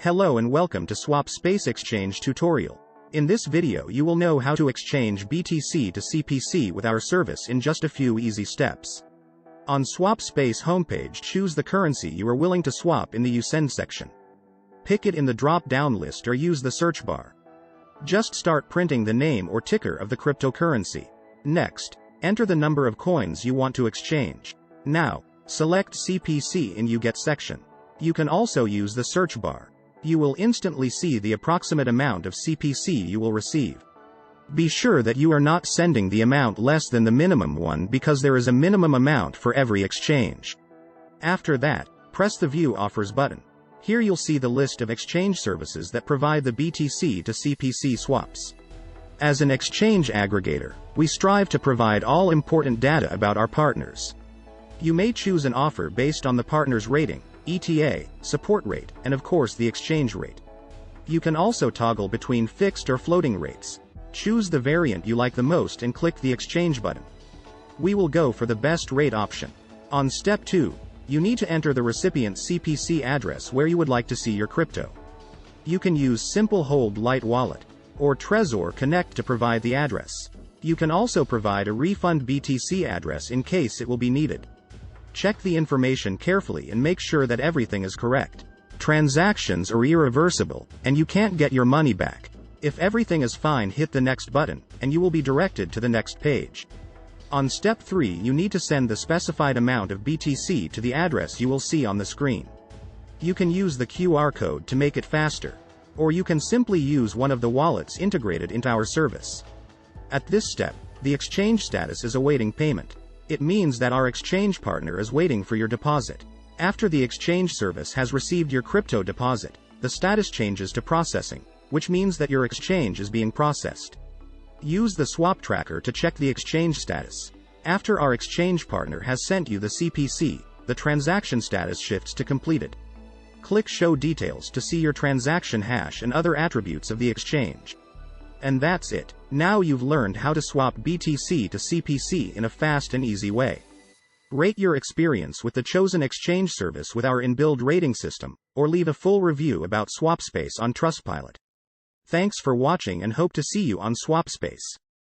Hello and welcome to SwapSpace exchange tutorial. In this video you will know how to exchange BTC to CPC with our service in just a few easy steps. On SwapSpace homepage, choose the currency you are willing to swap in the You Send section. Pick it in the drop-down list or use the search bar. Just start printing the name or ticker of the cryptocurrency. Next, enter the number of coins you want to exchange. Now, select CPC in You Get section. You can also use the search bar. You will instantly see the approximate amount of CPC you will receive. Be sure that you are not sending the amount less than the minimum one because there is a minimum amount for every exchange. After that, press the View Offers button. Here you'll see the list of exchange services that provide the BTC to CPC swaps. As an exchange aggregator, we strive to provide all important data about our partners. You may choose an offer based on the partner's rating, ETA, support rate, and of course the exchange rate. You can also toggle between fixed or floating rates. Choose the variant you like the most and click the exchange button. We will go for the best rate option. On step 2, you need to enter the recipient's CPC address where you would like to see your crypto. You can use Simple Hold Light Wallet or Trezor Connect to provide the address. You can also provide a refund BTC address in case it will be needed. Check the information carefully and make sure that everything is correct. Transactions are irreversible, and you can't get your money back. If everything is fine, hit the next button, and you will be directed to the next page. On step 3, you need to send the specified amount of BTC to the address you will see on the screen. You can use the QR code to make it faster, or you can simply use one of the wallets integrated into our service. At this step, the exchange status is awaiting payment. It means that our exchange partner is waiting for your deposit. After the exchange service has received your crypto deposit, the status changes to processing, which means that your exchange is being processed. Use the swap tracker to check the exchange status. After our exchange partner has sent you the CPC, the transaction status shifts to completed. Click Show Details to see your transaction hash and other attributes of the exchange. And that's it. Now you've learned how to swap BTC to CPC in a fast and easy way. Rate your experience with the chosen exchange service with our inbuilt rating system, or leave a full review about SwapSpace on Trustpilot. Thanks for watching and hope to see you on SwapSpace.